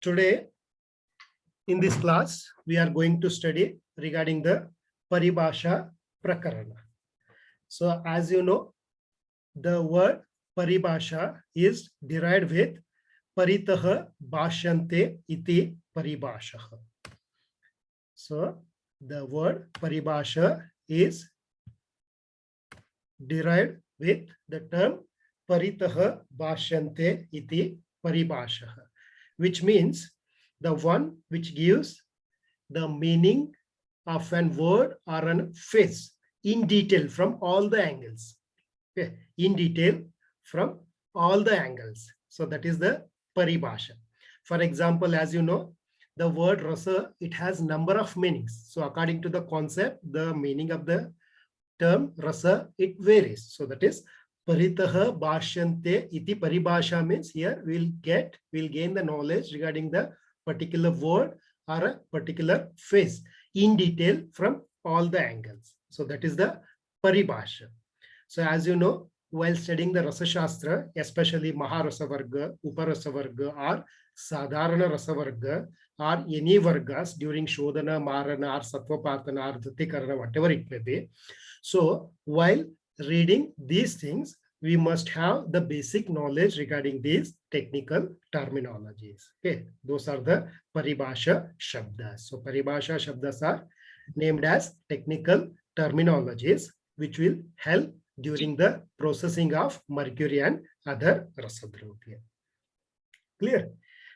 Today, in this class, we are going to study regarding the Paribhasha Prakarana. So, as you know, the word Paribhasha is derived with Paritaha Bhashyante iti Paribhashaha. So, the word Paribhasha is derived with the term Paritaha Bhashyante iti Paribhashaha, which means the one which gives the meaning of an word or an phrase in detail from all the angles. Okay, in detail from all the angles. So that is the paribhasha. For example, as you know, the word rasa, it has number of meanings. So according to the concept, the meaning of the term rasa, it varies. So that is paritaha bhashyante iti paribhasha means here we'll gain the knowledge regarding the particular word or a particular phrase in detail from all the angles. So that is the paribhasha. So as you know, while studying the Rasa Shastra, especially Maharasa Varga, Uparasa Varga, or Sadharana Rasa Varga, or any Vargas during Shodhana, Marana, or Sattvapatana, or Dhutikarana, whatever it may be. So while reading these things, we must have the basic knowledge regarding these technical terminologies. Okay, those are the Paribhasha Shabdas. So Paribhasha Shabdas are named as technical terminologies which will help during the processing of mercury and other rasadravya. Clear?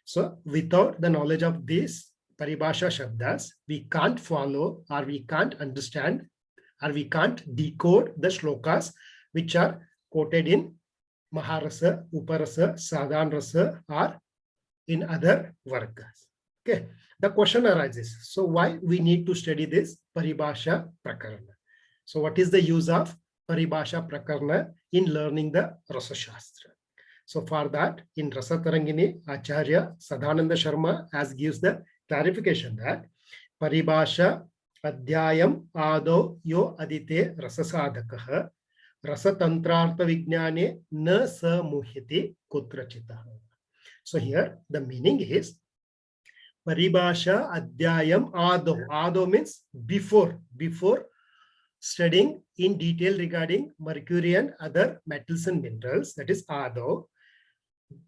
So without the knowledge of these Paribhasha Shabdas, we can't follow or we can't understand or we can't decode the shlokas which are quoted in Maharasa, Uparasa, Sadhan Rasa or in other Vargas. Okay, the question arises. So why we need to study this Paribhasha Prakarana? So what is the use of Paribhasha Prakarana in learning the Rasa Shastra? So for that, in Rasa Tarangini, Acharya Sadhananda Sharma as gives the clarification that Paribhasha Adhyayam Ado Yo Adite Rasasadakaha Rasatantrartha Vijnane Na Samuhyati Kutrachitaha. So here the meaning is Paribhasha Adhyayam Ado. Ado means before studying in detail regarding mercury and other metals and minerals, that is Ado.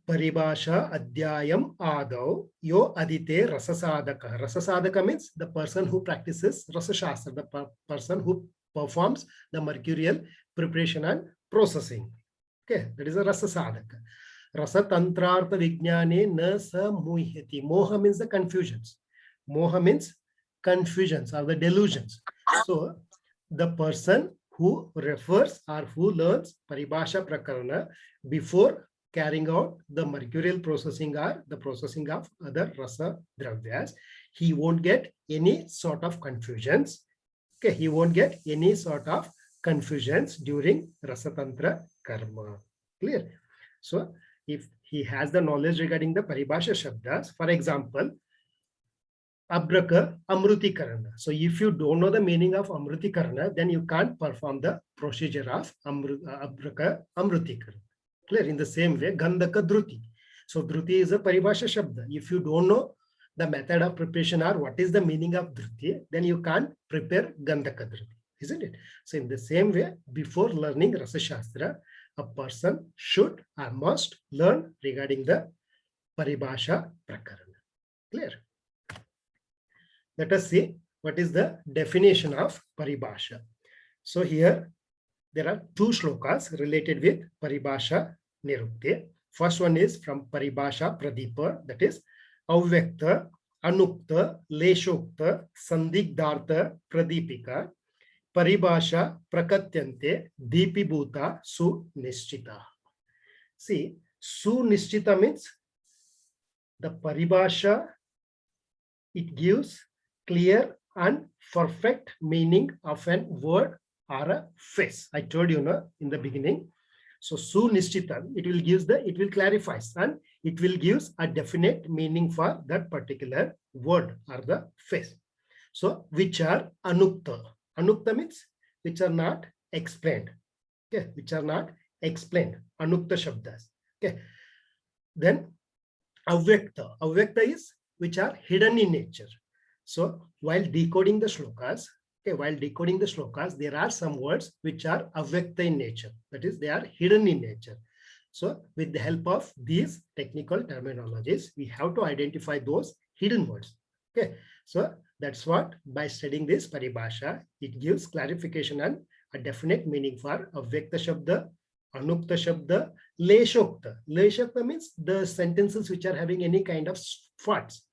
Paribhasha Adhyayam Ado Yo Adite Rasasadaka. Rasasadaka means the person who practices Rasa Shastra, the person who performs the mercurial preparation and processing. Okay, that is a Rasasadaka. Rasa Tantrartha Vijnane Na Samuhyati. Moha means the confusions. Moha means confusions or the delusions. So the person who refers or who learns Paribhasha Prakarana before carrying out the mercurial processing or the processing of other rasa dravyas, he won't get any sort of confusions. Okay, he won't get any sort of confusions during Rasa Tantra Karma. Clear? So if he has the knowledge regarding the Paribhasha Shabdas, for example, Abraka Amrutikarana. So if you don't know the meaning of Amrutikarana, then you can't perform the procedure of Abraka Amrutikarana. Clear? In the same way, Gandhaka Dhruti. So Dhruti is a Paribhasha Shabda. If you don't know the method of preparation or what is the meaning of Dhruti, then you can't prepare Gandhaka Dhruti, isn't it? So in the same way, before learning Rasa Shastra, a person should or must learn regarding the Paribhasha Prakarana. Clear? Let us see what is the definition of Paribhasha. So here there are two shlokas related with Paribhasha Nirukti. First one is from Paribhasha Pradipa, that is Avyakta, Anukta, Leshokta, Sandigdhartha, Pradipika, Paribhasha Prakatyante, Deepibhuta, Sunishchita. See, Sunishchita means the Paribhasha, it gives clear and perfect meaning of an word or a phrase. I told you in the beginning. So Sunishchita, it will clarify and it will give a definite meaning for that particular word or the phrase. So which are Anukta. Anukta means which are not explained. Okay, which are not explained. Anukta Shabdas. Okay. Then avyakta. Avyakta is which are hidden in nature. So while decoding the shlokas, okay, while decoding the shlokas, there are some words which are avyakta in nature. That is, they are hidden in nature. So with the help of these technical terminologies, we have to identify those hidden words. Okay, so that's what, by studying this paribhasha, it gives clarification and a definite meaning for avyakta shabda, anukta shabda, leshokta. Leshokta means the sentences which are having any kind of faults.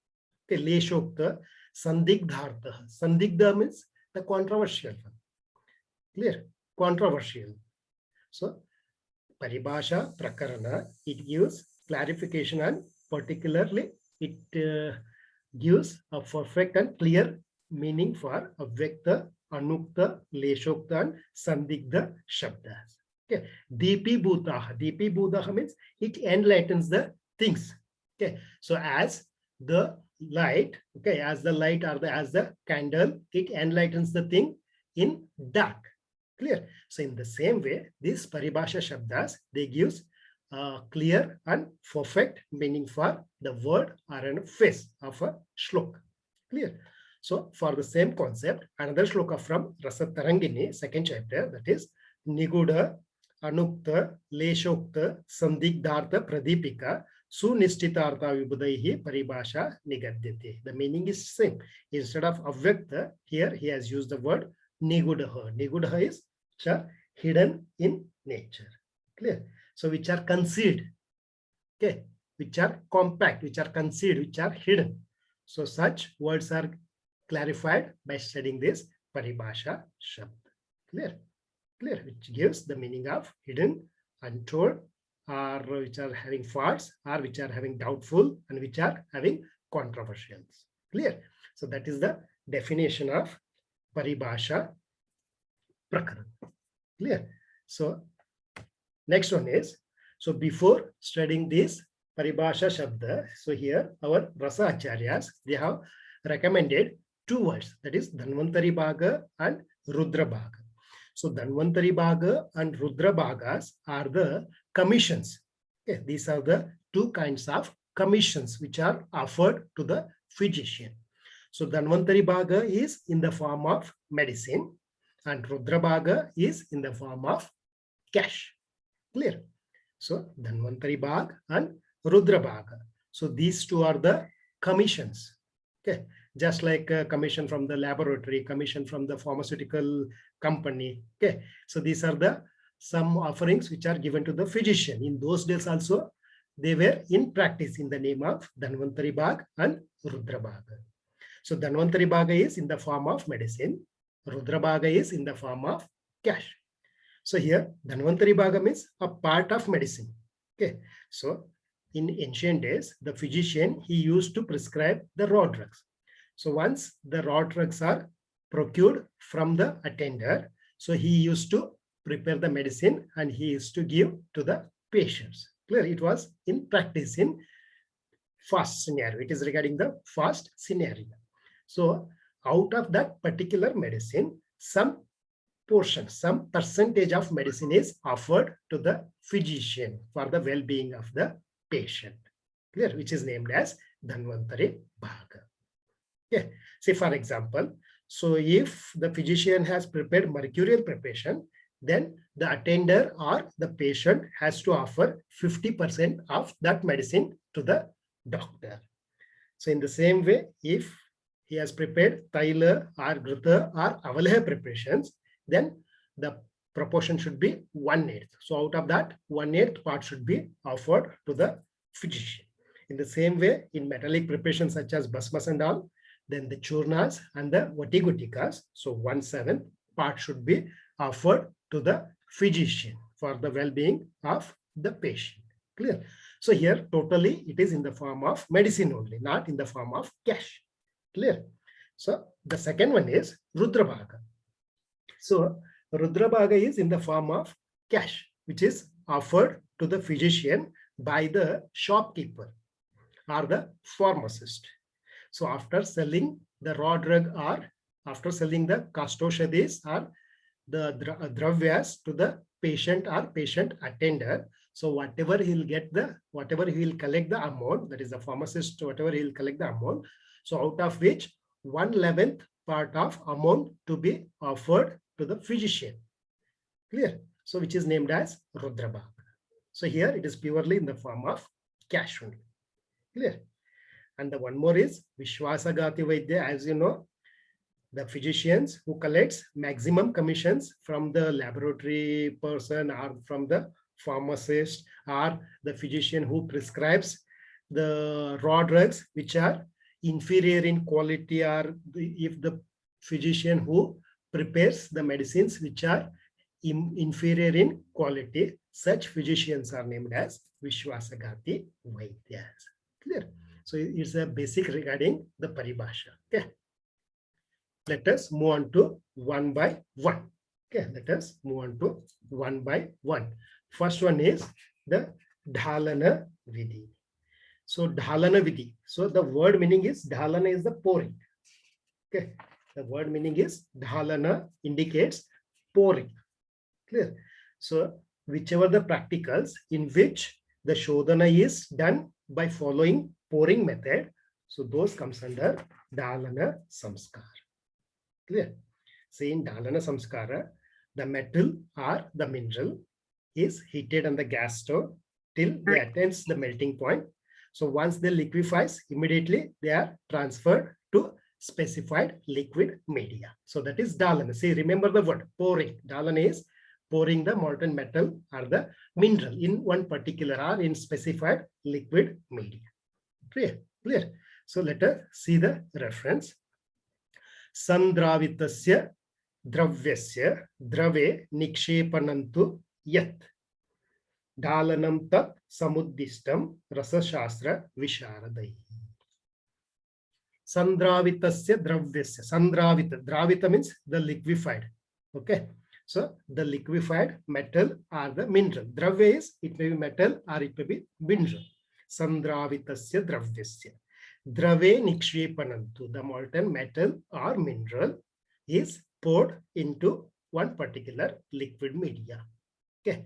Okay, leshokta, sandigdhartha. Sandigdha means the controversial one. Clear? Controversial. So paribhasha prakarana, it gives clarification and particularly it gives a perfect and clear meaning for avyakta, anukta, leshokta and sandigdha shabdas. Okay, deepi bhutaha. Deepi bhutaha means it enlightens the things. Okay, so as the light, okay, as the light or as the candle, it enlightens the thing in dark. Clear? So in the same way, these paribhasha shabdas, they gives clear and perfect meaning for the word or a phrase of a shloka. Clear? So for the same concept, another shloka from Rasa Tarangini, second chapter, that is Niguda, Anukta, Leshokta, Sandigdhartha, Pradipika, Sunishtitartha Vibudaihi Paribhasha Nigadyate. The meaning is same. Instead of avyakta, here he has used the word Nigudaha. Nigudaha is which are hidden in nature. Clear? So which are concealed. Okay, which are compact, which are concealed, which are hidden. So such words are clarified by studying this paribhasha shabd. Clear? Clear? Which gives the meaning of hidden, untold, or which are having faults, or which are having doubtful, and which are having controversials. Clear? So that is the definition of paribhasha prakarana. Clear? So next one is, so before studying this paribhasha shabda, so here our Rasa Acharyas, they have recommended two words, that is Dhanvantari Bhaga and Rudra Bhaga. So Dhanvantari Bhaga and Rudra Bhagas are the commissions. Okay, these are the two kinds of commissions which are offered to the physician. So Dhanvantari Bhaga is in the form of medicine and Rudra Bhaga is in the form of cash. Clear? So Dhanvantari Bhaga and Rudra Bhaga. So these two are the commissions. Okay, just like a commission from the laboratory, commission from the pharmaceutical company. Okay, so these are the some offerings which are given to the physician. In those days also, they were in practice in the name of Dhanvantari Bhaga and Rudra Bhaga. So Dhanvantari Bhaga is in the form of medicine. Rudra Bhaga is in the form of cash. So here Dhanvantari Bhaga means a part of medicine. Okay, so in ancient days, the physician, he used to prescribe the raw drugs. So once the raw drugs are procured from the attender, so he used to prepare the medicine and he used to give to the patients. Clear? It was in practice in fast scenario. It is regarding the fast scenario. So out of that particular medicine, some portion, some percentage of medicine is offered to the physician for the well-being of the patient. Clear? Which is named as Dhanvantari Bhaga. Okay. Say for example, so if the physician has prepared mercurial preparation, then the attender or the patient has to offer 50% of that medicine to the doctor. So in the same way, if he has prepared Taila or Grita or Avaleha preparations, then the proportion should be 1/8. So out of that, 1/8 part should be offered to the physician. In the same way, in metallic preparations such as basmas and all, then the churnas and the vatigutikas, so 1/7 part should be offered to the physician for the well-being of the patient. Clear? So here totally it is in the form of medicine only, not in the form of cash. Clear? So the second one is Rudra Bhaga. So Rudra Bhaga is in the form of cash, which is offered to the physician by the shopkeeper or the pharmacist. So after selling the raw drug or after selling the kastoshadis or the dravyas to the patient or patient attender, So whatever he'll get whatever he will collect the amount, that is the pharmacist, whatever he will collect the amount. So out of which 1/11th part of amount to be offered to the physician. Clear? So which is named as Rudrabhag. So here it is purely in the form of cash only. Clear? And the one more is Vishwasagati Vaidya. As you know, the physicians who collects maximum commissions from the laboratory person or from the pharmacist or the physician who prescribes the raw drugs which are inferior in quality, or if the physician who prepares the medicines which are inferior in quality, such physicians are named as Vishwasagati Vaidyas. Clear? So it's a basic regarding the paribhasha. Okay. Let us move on to one by one. Okay, let us move on to one by one. First one is the Dhalana Vidhi. So Dhalana Vidhi. So the word meaning is Dhalana is the pouring. Okay, the word meaning is Dhalana indicates pouring. Clear? So whichever the practicals in which the Shodhana is done by following pouring method, so those comes under Dhalana Samskara. Clear? See, in Dhalana Samskara, the metal or the mineral is heated on the gas stove till they attains the melting point. So once they liquefies, immediately they are transferred to specified liquid media. So that is Dhalana. See, remember the word pouring. Dhalana is pouring the molten metal or the mineral in one particular or in specified liquid media. Clear? Clear? So let us see the reference. Sandravitasya dravyasya drave nikshepanantu yat dhalanam tat samuddistam rasashastra visharadai. Sandravitasya dravyasya. Sandravita. Dravita means the liquefied. Okay. So the liquefied metal or the mineral. Dravya is, it may be metal or it may be mineral. Sandravitasya dravyasya. Drave nikshepanantu, the molten metal or mineral is poured into one particular liquid media. Okay.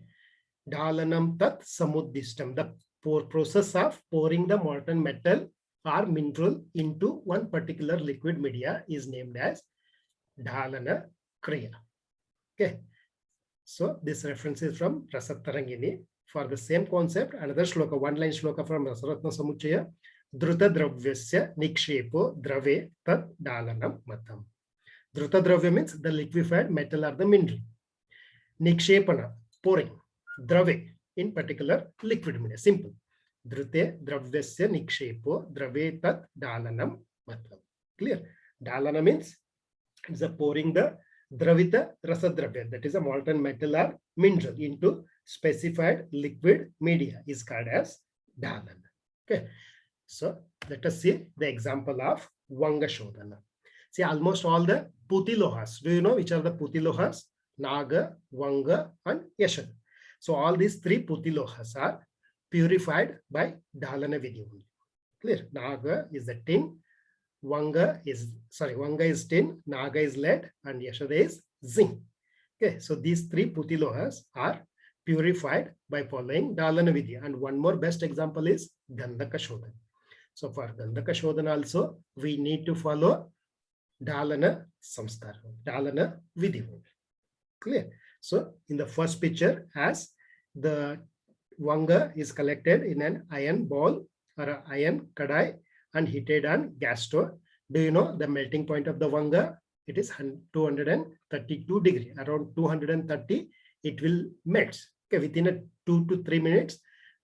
Dhalanam tat samuddistam, the process of pouring the molten metal or mineral into one particular liquid media is named as Dhalana Kriya. Okay. So this reference is from Rasatarangini. For the same concept, another shloka, one-line shloka from Rasaratna Samuchaya. Druta dravyasya nikshepo drave tat dhalanam matam. Druta dravya means the liquefied metal or the mineral. Nikshepana, pouring. Drave, in particular liquid media. Simple. Drute dravyasya nikshepo drave tat dhalanam matam. Clear? Dhalana means it's a pouring the dravita rasadravya, that is a molten metal or mineral into specified liquid media is called as dhalana. Okay. So let us see the example of Vanga Shodhana. See, almost all the Putilohas. Do you know which are the Putilohas? Naga, Vanga, and Yashad. So all these three Putilohas are purified by Dhalana Vidhi. Clear? Naga is the tin, Vanga is tin, Naga is lead, and Yashada is zinc. Okay, so these three Putilohas are purified by following Dhalana Vidhi. And one more best example is Gandhaka Shodhana. So for Gandhaka Shodhana also, we need to follow Dhalana Samskara, Dhalana Vidhi. Clear? So in the first picture, as the Vanga is collected in an iron ball or an iron kadai and heated on gas stove. Do you know the melting point of the Vanga? It is 232 degrees. Around 230, it will melt. Okay, within a 2 to 3 minutes,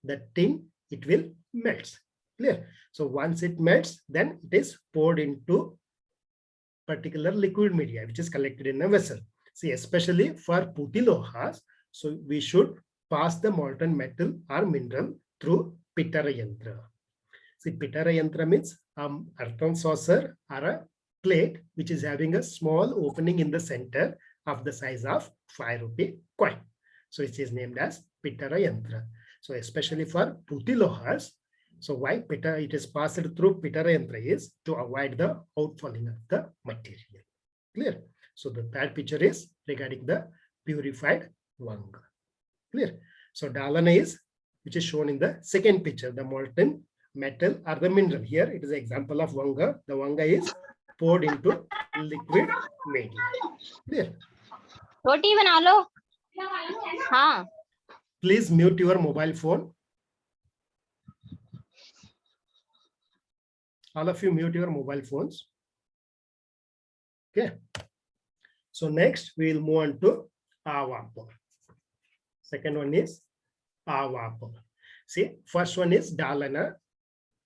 the tin, it will melt. Clear? So once it melts, then it is poured into particular liquid media, which is collected in a vessel. See, especially for Putilohas, so we should pass the molten metal or mineral through Pitara Yantra. See, Pitara Yantra means earthen saucer or a plate which is having a small opening in the center of the size of 5 rupee coin. So it is named as Pitara Yantra. So especially for Putilohas, so why it is passed through Pitara Yantra is to avoid the outfalling of the material. Clear? So the third picture is regarding the purified Vanga. Clear? So Dhalana is which is shown in the second picture, the molten metal or the mineral. Here it is an example of Vanga. The Vanga is poured into liquid media. Clear? रोटी बना लो. हाँ. Please mute your mobile phone. All of you mute your mobile phones. Okay. So next we will move on to Avapor. Second one is Avapor. See, first one is Dalana.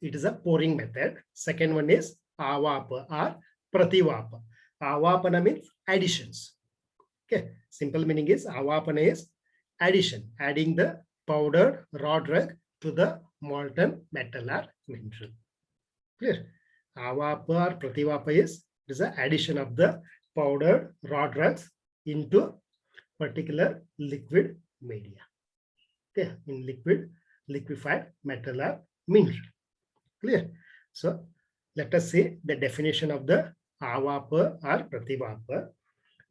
It is a pouring method. Second one is Avapa or Prativapa. Avapana means additions. Okay. Simple meaning is Avapana is addition, adding the powdered raw drug to the molten metal or mineral. Clear? Avapa or Prativapa is the addition of the powdered raw drugs into particular liquid media. Okay, in liquefied metal or mineral. Clear? So let us see the definition of the Avapa or Prativapa.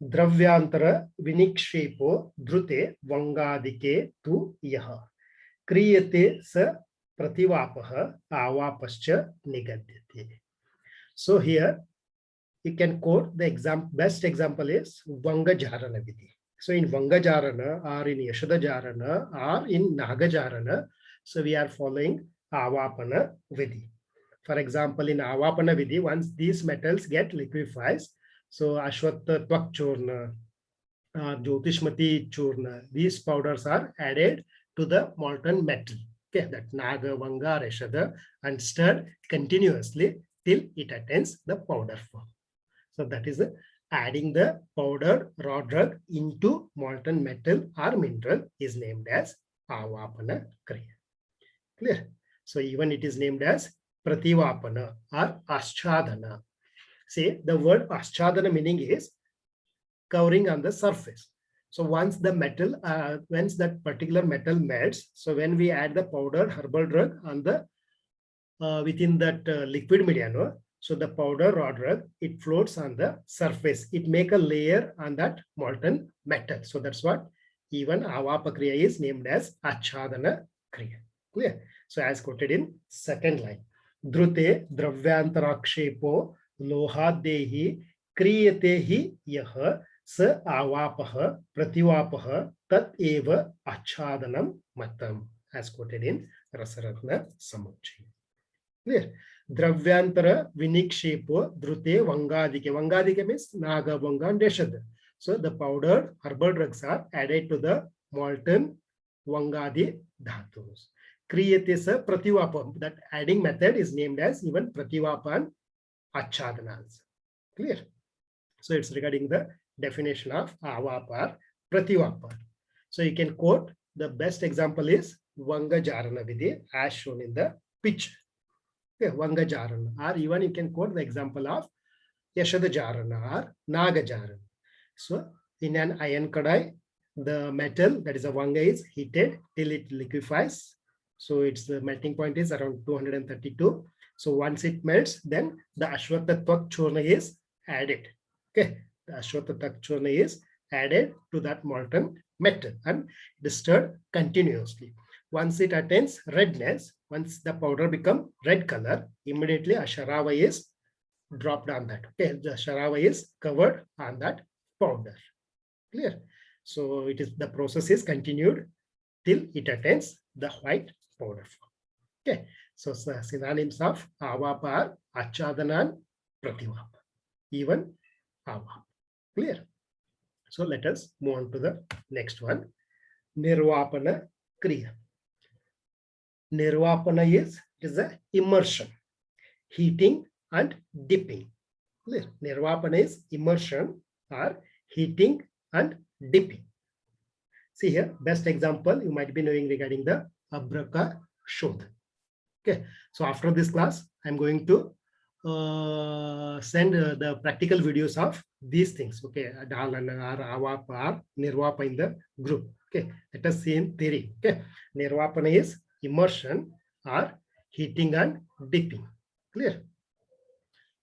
Dravyantara vinikshepo drute vangadike tu yaha kriyate sa prativapaha avapascha nigadyate. So here you can quote the best example is Vangajarana Vidhi. So in Vangajarana or in Yashadajarana or in Nagajarana, so we are following Avapana Vidhi. For example, in Avapana Vidhi, once these metals get liquefied, so Ashwatha Twak Churna, Jyotishmati Churna, these powders are added to the molten metal. Okay, that Naga, Vanga, Reshada, and stirred continuously till it attains the powder form. So that is adding the powdered raw drug into molten metal or mineral is named as Avapana Kriya. Clear? So even it is named as Prativapana or Aschadana. See, the word Aschadana meaning is covering on the surface. So once the metal, once that particular metal melts, so when we add the powdered herbal drug on the within that liquid media, no? So the powder raw drug, it floats on the surface. It make a layer on that molten metal. So that's what even Avapa Kriya is named as Achadana Kriya. Clear? So as quoted in second line, Drute Dravyantarakshepo Lohadehi Kriyatehi Yaha Sa Avapaha Prativapaha Tat Eva Achadanam Matam, as quoted in Rasaratna Samuchaya. Clear? Dravyantara vinikshepo drute vangadike. Vangadike means Naga, Vanga, and Deshada. So the powdered herbal drugs are added to the molten Vangadi dhatus. Kriyate sa Prativapa. That adding method is named as even Prativapa and Achadanas. Clear? So it's regarding the definition of Avapa, Prativapa. So you can quote the best example is Vangajarana Vidhi as shown in the picture. Okay, Vangajarana, or even you can quote the example of Yashadajarana or Nagajarana. So in an iron kadai, the metal, that is a Vanga, is heated till it liquefies. So its the melting point is around 232. So once it melts, then the Ashwatha Twak Churna is added. Okay, the Ashwatha Twak Churna is added to that molten metal and it is stirred continuously. Once it attains redness, once the powder becomes red color, immediately a sharava is dropped on that. Okay, the sharava is covered on that powder. Clear? So it is the process is continued till it attains the white powder form. Okay, so synonyms of Avapa are Achadana and Prativapa, even Avapa. Clear? So let us move on to the next one, Nirvapana Kriya. Nirvapana is the immersion, heating and dipping. Clear? Nirvapana is immersion or heating and dipping. See here, best example you might be knowing regarding the Abraka Shodh. Okay, so after this class, I'm going to send the practical videos of these things. Okay, Dalana or Avapa or Nirvapa in the group. Okay, let us see in theory. Okay, Nirvapana is immersion or heating and dipping. Clear?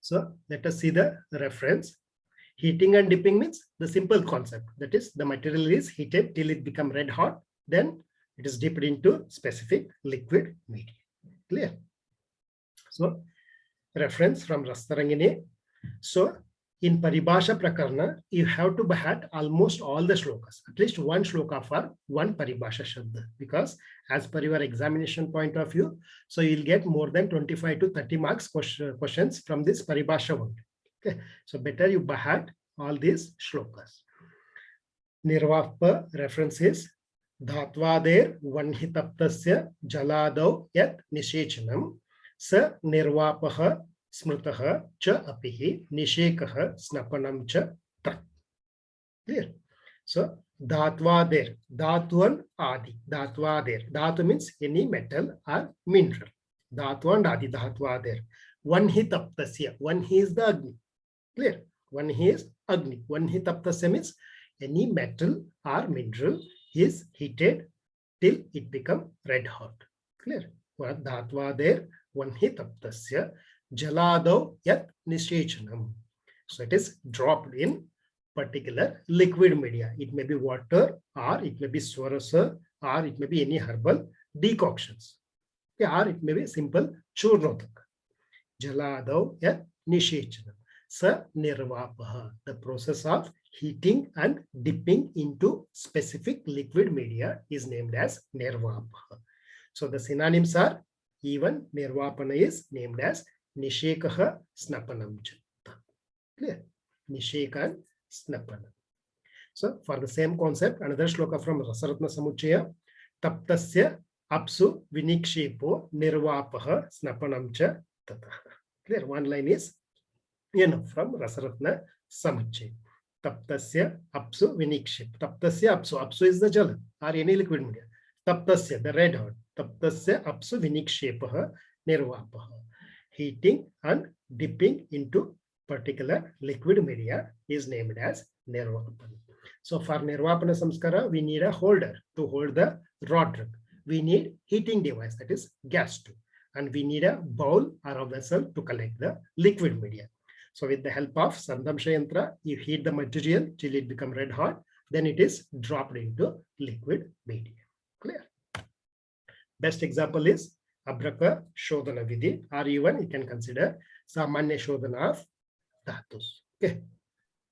So let us see the reference. Heating and dipping means the simple concept. That is, the material is heated till it becomes red hot. Then It is dipped into specific liquid medium. Clear? So reference from Rastarangini. So in Paribhasha Prakarana, you have to bahad almost all the shlokas, at least one shloka for one Paribhasha Shabda, because as per your examination point of view, so you'll get more than 25 to 30 marks questions from this Paribhasha word. Okay, so better you bahad all these shlokas. Nirvapa references Dhatvader Vanhitaptasya Jaladau Yat Nishechanam Sa Nirvapaha Smrutaha Cha Apihi Nishekaha Snapanam Cha Tat. Clear? So Dhatvader, Dhatuan Adi, Dhatvader. Dhatu means any metal or mineral. Dhatuan Adi, Dhatvader. Vanhitaptasya, one he is the Agni. Clear? One he is Agni. Vanhitaptasya means any metal or mineral is heated till it become red hot. Clear? Dhatva there, one hit aptasya jalado yat nishechanam. So it is dropped in particular liquid media. It may be water, or it may be swarasa, or it may be any herbal decoctions. Okay, or it may be simple churnodak. Jalado yat nishechanam. Sa nirvapaha, the process of heating and dipping into specific liquid media is named as nirvapaha. So the synonyms are, even nirvapana is named as nishekaha snapanam. Clear? Nisheka and snapana. So for the same concept, another shloka from Rasaratna Samuchaya, taptasya apsu vinikshepo nirvapaha snapanam cha tataha. Clear? One line is from Rasaratna Samuchaya. Taptasya apsu vinikship. Taptasya apsu. Apsu is the jala or any liquid media. Taptasya, the red hot. Taptasya apsu vinikshepaha nirvapaha. Heating and dipping into particular liquid media is named as nirvapana. So for nirvapana samskara, we need a holder to hold the raw drug. We need heating device, that is gas tube. And we need a bowl or a vessel to collect the liquid media. So with the help of Sandamsha Yantra, you heat the material till it becomes red hot, then it is dropped into liquid media. Clear? Best example is Abraka Shodhana Vidhi, or even you can consider Samanya Shodhana of Dhatus. Okay.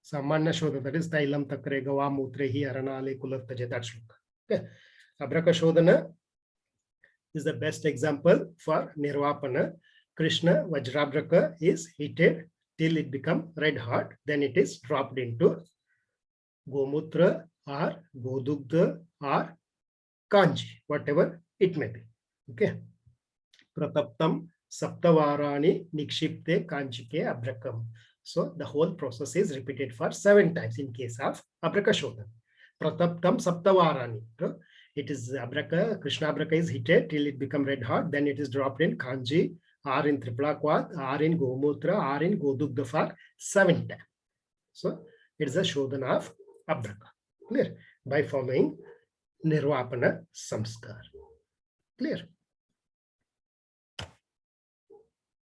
Samanya Shodhana, that is Tailam Takre Gawa Mutrehi Aranale Kulavtaje, that shloka. Okay. Abraka Shodhana is the best example for Nirvapana. Krishna Vajrabraka is heated till it become red hot, then it is dropped into Gomutra or Godugdha or Kanji, whatever it may be. Okay. Prataptam Saptavarani Nikshipte Kanjike Abrakam. So the whole process is repeated for 7 times in case of Abraka Shodhana. Prataptam Saptavarani. It is Abraka, Krishna Abraka is heated till it become red hot, then it is dropped in Kanji, or in Triplakwat, or in Gomutra, or in Godugdha for 7 times. So it is a Shodhana of Abraka. Clear? By forming Nirvapana Samskar. Clear?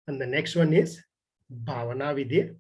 And the next one is Bhavana Vidhi.